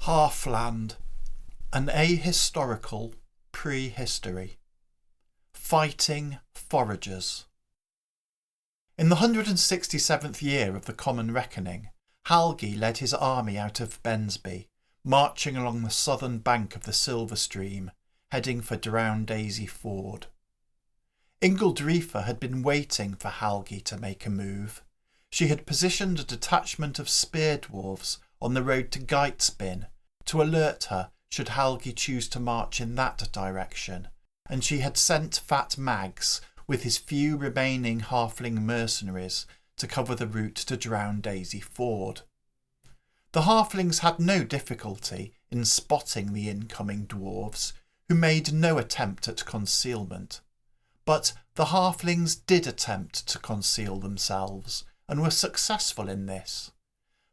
Halfland, an ahistorical prehistory. Fighting Foragers. In the 167th year of the Common Reckoning, Helgi led his army out of Bensby, marching along the southern bank of the Silver Stream, heading for Drown Daisy Ford. Ingildrifa had been waiting for Helgi to make a move. She had positioned a detachment of spear dwarves on the road to Geitspin to alert her should Helgi choose to march in that direction, and she had sent Fat Mags with his few remaining halfling mercenaries to cover the route to Drown Daisy Ford. The halflings had no difficulty in spotting the incoming dwarves, who made no attempt at concealment. But the halflings did attempt to conceal themselves, and were successful in this.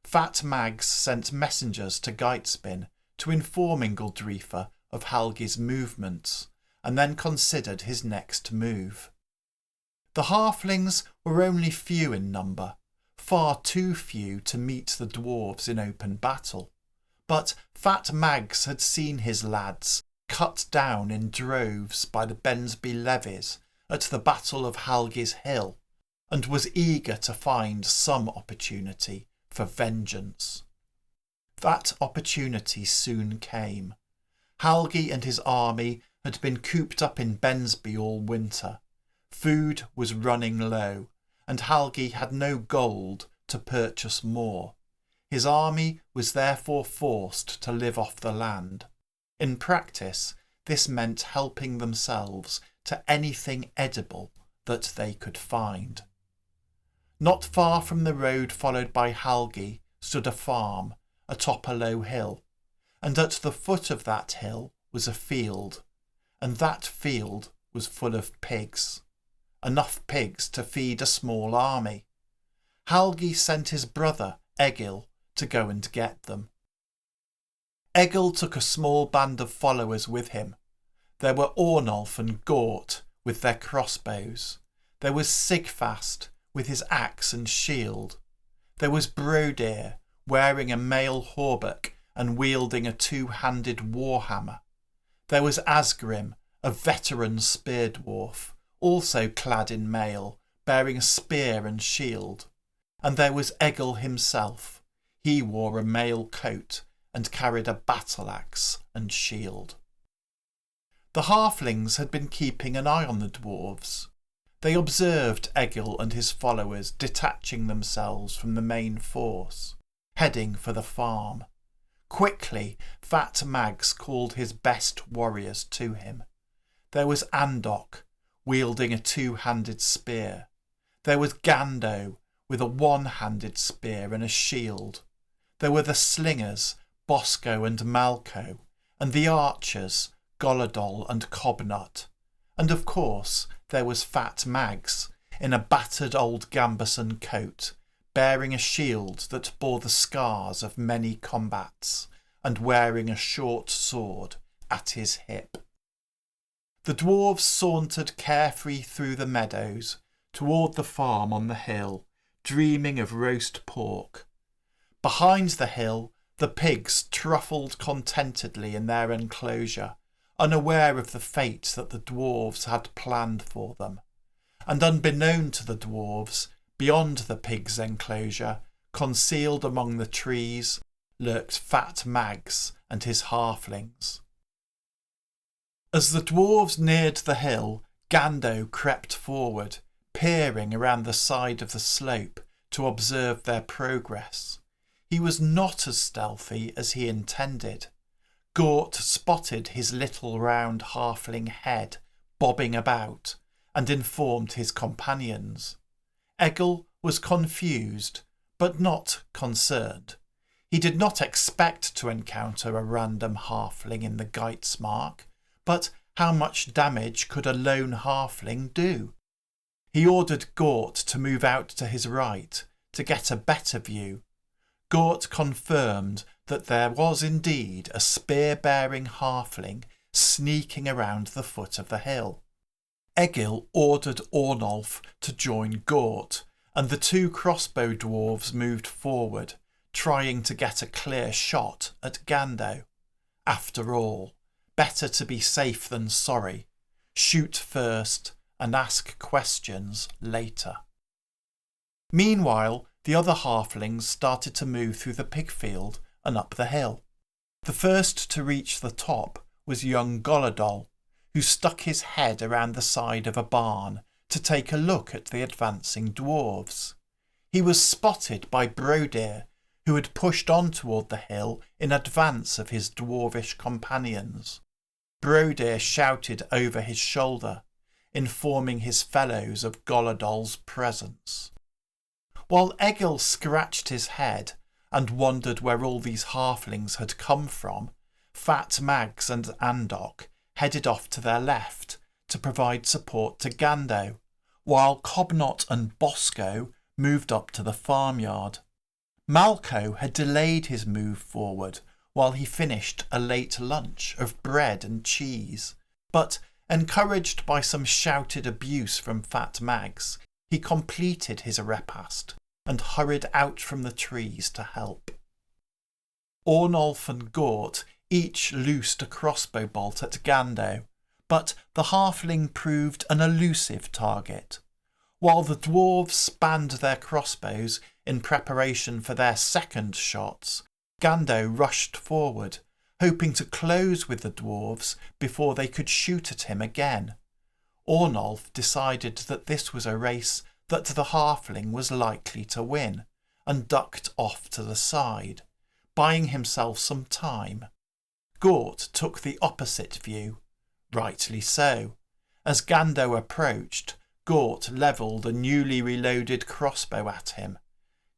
Fat Mags sent messengers to Geitspin to inform Ingildrifa of Helgi's movements, and then considered his next move. The halflings were only few in number, far too few to meet the dwarves in open battle, but Fat Mags had seen his lads cut down in droves by the Bensby levies at the Battle of Helgi's Hill, and was eager to find some opportunity for vengeance. That opportunity soon came. Helgi and his army had been cooped up in Bensby all winter. Food was running low, and Helgi had no gold to purchase more. His army was therefore forced to live off the land. In practice, this meant helping themselves to anything edible that they could find. Not far from the road followed by Helgi stood a farm atop a low hill, and at the foot of that hill was a field, and that field was full of pigs, enough pigs to feed a small army. Helgi sent his brother Egil to go and get them. Egil took a small band of followers with him. There were Ornolf and Gort with their crossbows. There was Sigfast with his axe and shield. There was Brodir wearing a mail hauberk and wielding a two-handed warhammer. There was Asgrim, a veteran spear dwarf, also clad in mail, bearing a spear and shield. And there was Egil himself. He wore a mail coat and carried a battle-axe and shield. The halflings had been keeping an eye on the dwarves. They observed Egil and his followers detaching themselves from the main force, heading for the farm. Quickly, Fat Mags called his best warriors to him. There was Andok, wielding a two-handed spear. There was Gando, with a one-handed spear and a shield. There were the slingers, Bosco and Malco, and the archers, Golodol and Cobnut. And of course, there was Fat Mags, in a battered old gambeson coat, bearing a shield that bore the scars of many combats, and wearing a short sword at his hip. The dwarves sauntered carefree through the meadows, toward the farm on the hill, dreaming of roast pork. Behind the hill, the pigs truffled contentedly in their enclosure, unaware of the fate that the dwarves had planned for them. And unbeknown to the dwarves, beyond the pigs' enclosure, concealed among the trees, lurked Fat Mags and his halflings. As the dwarves neared the hill, Gando crept forward, peering around the side of the slope to observe their progress. He was not as stealthy as he intended. Gort spotted his little round halfling head bobbing about and informed his companions. Egil was confused, but not concerned. He did not expect to encounter a random halfling in the Geitsmark, but how much damage could a lone halfling do? He ordered Gort to move out to his right to get a better view. Gort confirmed that there was indeed a spear-bearing halfling sneaking around the foot of the hill. Egil ordered Ornolf to join Gort, and the two crossbow dwarves moved forward, trying to get a clear shot at Gando. After all, better to be safe than sorry. Shoot first and ask questions later. Meanwhile, the other halflings started to move through the pig field and up the hill. The first to reach the top was young Golodol, who stuck his head around the side of a barn to take a look at the advancing dwarves. He was spotted by Brodir, who had pushed on toward the hill in advance of his dwarvish companions. Brodir shouted over his shoulder, informing his fellows of Golodol's presence. While Egil scratched his head and wondered where all these halflings had come from, Fat Mags and Andok headed off to their left to provide support to Gando, while Cobnot and Bosco moved up to the farmyard. Malco had delayed his move forward while he finished a late lunch of bread and cheese, but, encouraged by some shouted abuse from Fat Mags, he completed his repast and hurried out from the trees to help. Ornolf and Gort each loosed a crossbow bolt at Gando, but the halfling proved an elusive target. While the dwarves spanned their crossbows in preparation for their second shots, Gando rushed forward, hoping to close with the dwarves before they could shoot at him again. Ornolf decided that this was a race that the halfling was likely to win, and ducked off to the side, buying himself some time. Gort took the opposite view. Rightly so. As Gando approached, Gort levelled a newly reloaded crossbow at him.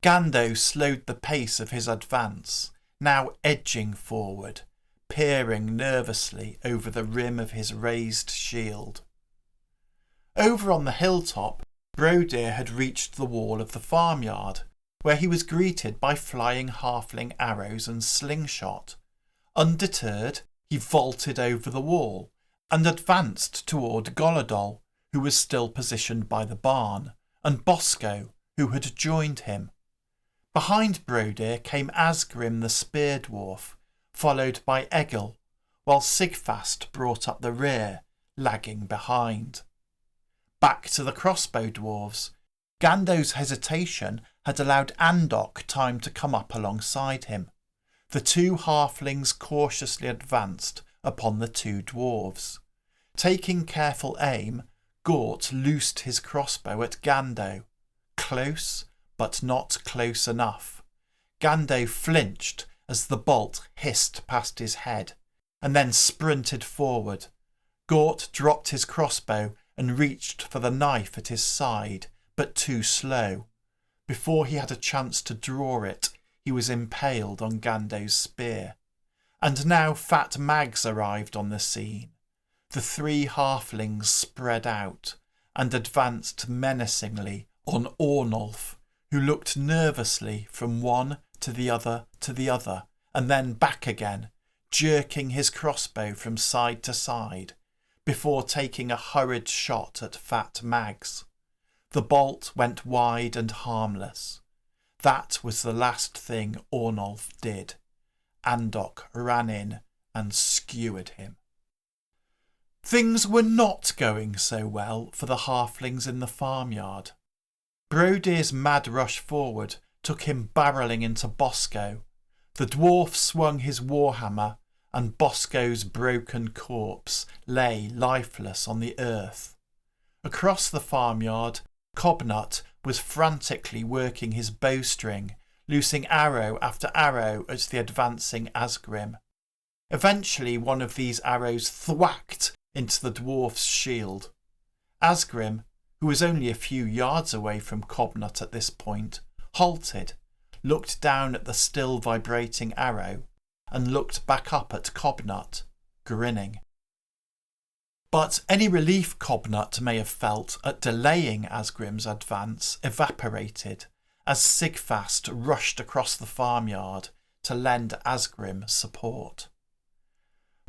Gando slowed the pace of his advance, now edging forward, peering nervously over the rim of his raised shield. Over on the hilltop, Brodir had reached the wall of the farmyard, where he was greeted by flying halfling arrows and slingshot. Undeterred, he vaulted over the wall and advanced toward Golodol, who was still positioned by the barn, and Bosco, who had joined him. Behind Brodir came Asgrim the spear dwarf, followed by Egil, while Sigfast brought up the rear, lagging behind. Back to the crossbow dwarves. Gando's hesitation had allowed Andok time to come up alongside him. The two halflings cautiously advanced upon the two dwarves. Taking careful aim, Gort loosed his crossbow at Gando. Close, but not close enough. Gando flinched as the bolt hissed past his head, and then sprinted forward. Gort dropped his crossbow and reached for the knife at his side, but too slow. Before he had a chance to draw it, he was impaled on Gando's spear. And now Fat Mags arrived on the scene. The three halflings spread out and advanced menacingly on Ornolf, who looked nervously from one to the other, and then back again, jerking his crossbow from side to side, before taking a hurried shot at Fat Mags. The bolt went wide and harmless. That was the last thing Ornolf did. Andok ran in and skewered him. Things were not going so well for the halflings in the farmyard. Brodir's mad rush forward took him barrelling into Bosco. The dwarf swung his warhammer, and Bosco's broken corpse lay lifeless on the earth. Across the farmyard, Cobnut was frantically working his bowstring, loosing arrow after arrow at the advancing Asgrim. Eventually one of these arrows thwacked into the dwarf's shield. Asgrim, who was only a few yards away from Cobnut at this point, halted, looked down at the still vibrating arrow, and looked back up at Cobnut, grinning. But any relief Cobnut may have felt at delaying Asgrim's advance evaporated as Sigfast rushed across the farmyard to lend Asgrim support.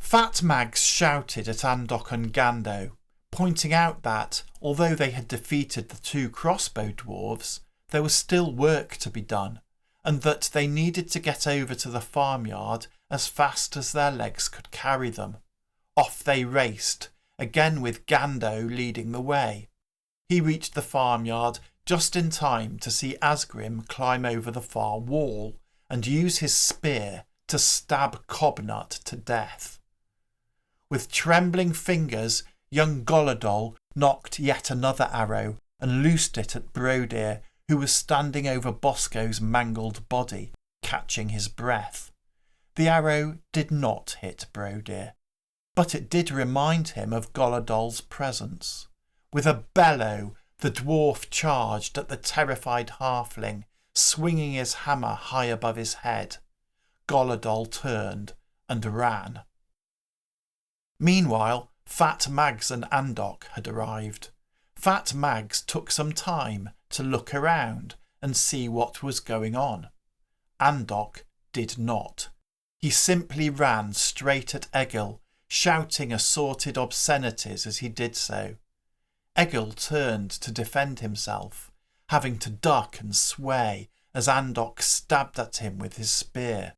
Fat Mags shouted at Andok and Gando, pointing out that, although they had defeated the two crossbow dwarves, there was still work to be done, and that they needed to get over to the farmyard as fast as their legs could carry them. Off they raced, again with Gando leading the way. He reached the farmyard just in time to see Asgrim climb over the far wall and use his spear to stab Cobnut to death. With trembling fingers, young Golodol knocked yet another arrow and loosed it at Brodir, who was standing over Bosco's mangled body, catching his breath. The arrow did not hit Brodir, but it did remind him of Golodol's presence. With a bellow, the dwarf charged at the terrified halfling, swinging his hammer high above his head. Golodol turned and ran. Meanwhile, Fat Mags and Andok had arrived. Fat Mags took some time to look around and see what was going on. Andok did not. He simply ran straight at Egil, shouting assorted obscenities as he did so. Egil turned to defend himself, having to duck and sway as Andok stabbed at him with his spear.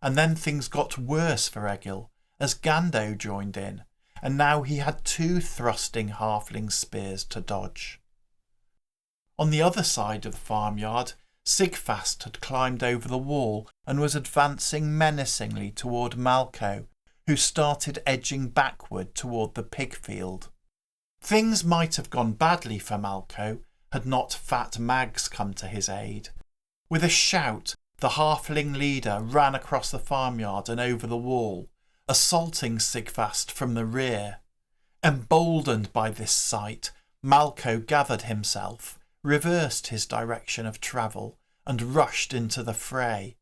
And then things got worse for Egil as Gando joined in, and now he had two thrusting halfling spears to dodge. On the other side of the farmyard, Sigfast had climbed over the wall and was advancing menacingly toward Malco, who started edging backward toward the pig field. Things might have gone badly for Malco had not Fat Mags come to his aid. With a shout, the halfling leader ran across the farmyard and over the wall, assaulting Sigfast from the rear. Emboldened by this sight, Malco gathered himself, reversed his direction of travel, and rushed into the fray.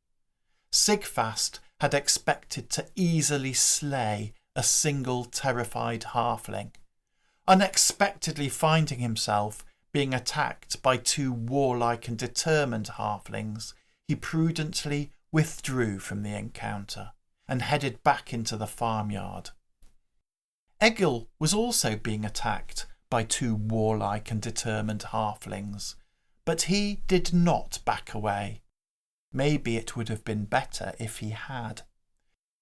Sigfast had expected to easily slay a single terrified halfling. Unexpectedly finding himself being attacked by two warlike and determined halflings, he prudently withdrew from the encounter and headed back into the farmyard. Egil was also being attacked by two warlike and determined halflings, but he did not back away. Maybe it would have been better if he had.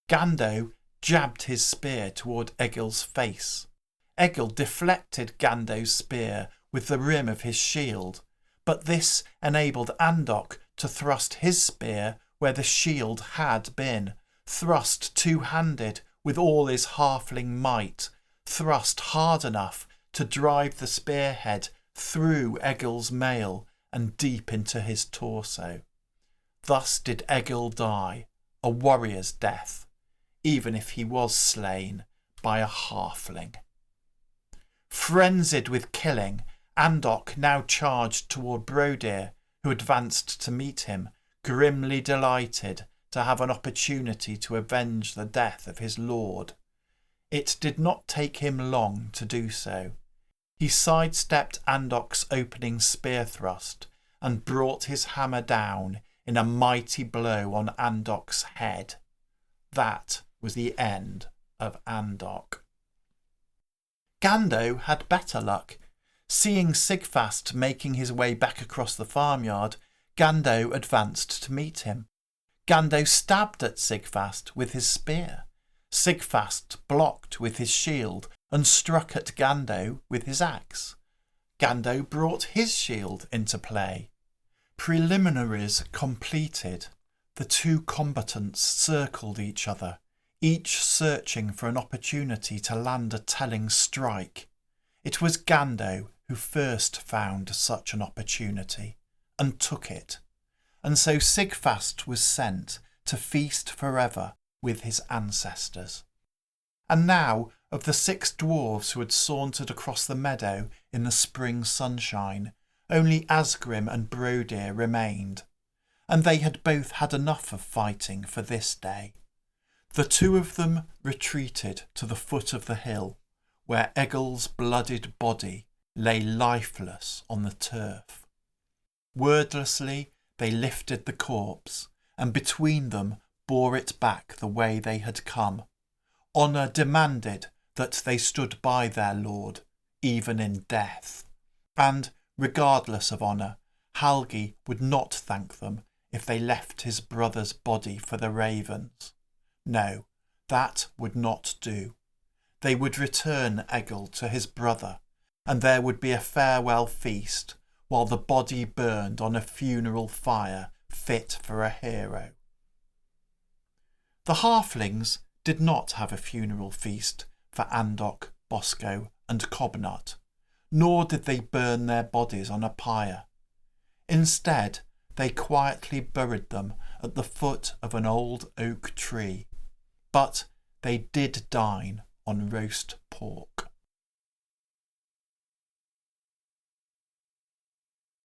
Gando jabbed his spear toward Egil's face. Egil deflected Gando's spear with the rim of his shield, but this enabled Andok to thrust his spear where the shield had been, thrust two-handed with all his halfling might, thrust hard enough to drive the spearhead through Egil's mail and deep into his torso. Thus did Egil die, a warrior's death, even if he was slain by a halfling. Frenzied with killing, Andok now charged toward Brodir, who advanced to meet him, grimly delighted to have an opportunity to avenge the death of his lord. It did not take him long to do so. He sidestepped Andok's opening spear thrust and brought his hammer down in a mighty blow on Andok's head. That was the end of Andok. Gando had better luck. Seeing Sigfast making his way back across the farmyard, Gando advanced to meet him. Gando stabbed at Sigfast with his spear. Sigfast blocked with his shield and struck at Gando with his axe. Gando brought his shield into play. Preliminaries completed, the two combatants circled each other, each searching for an opportunity to land a telling strike. It was Gando who first found such an opportunity, and took it, and so Sigfast was sent to feast forever with his ancestors. And now, of the 6 dwarves who had sauntered across the meadow in the spring sunshine, only Asgrim and Brodir remained, and they had both had enough of fighting for this day. The 2 of them retreated to the foot of the hill, where Egil's bloodied body lay lifeless on the turf. Wordlessly they lifted the corpse, and between them bore it back the way they had come. Honour demanded that they stood by their lord, even in death. And, regardless of honour, Halgi would not thank them if they left his brother's body for the ravens. No, that would not do. They would return Egil to his brother, and there would be a farewell feast while the body burned on a funeral fire fit for a hero. The halflings did not have a funeral feast for Andok, Bosco and Cobnut, nor did they burn their bodies on a pyre. Instead, they quietly buried them at the foot of an old oak tree, but they did dine on roast pork.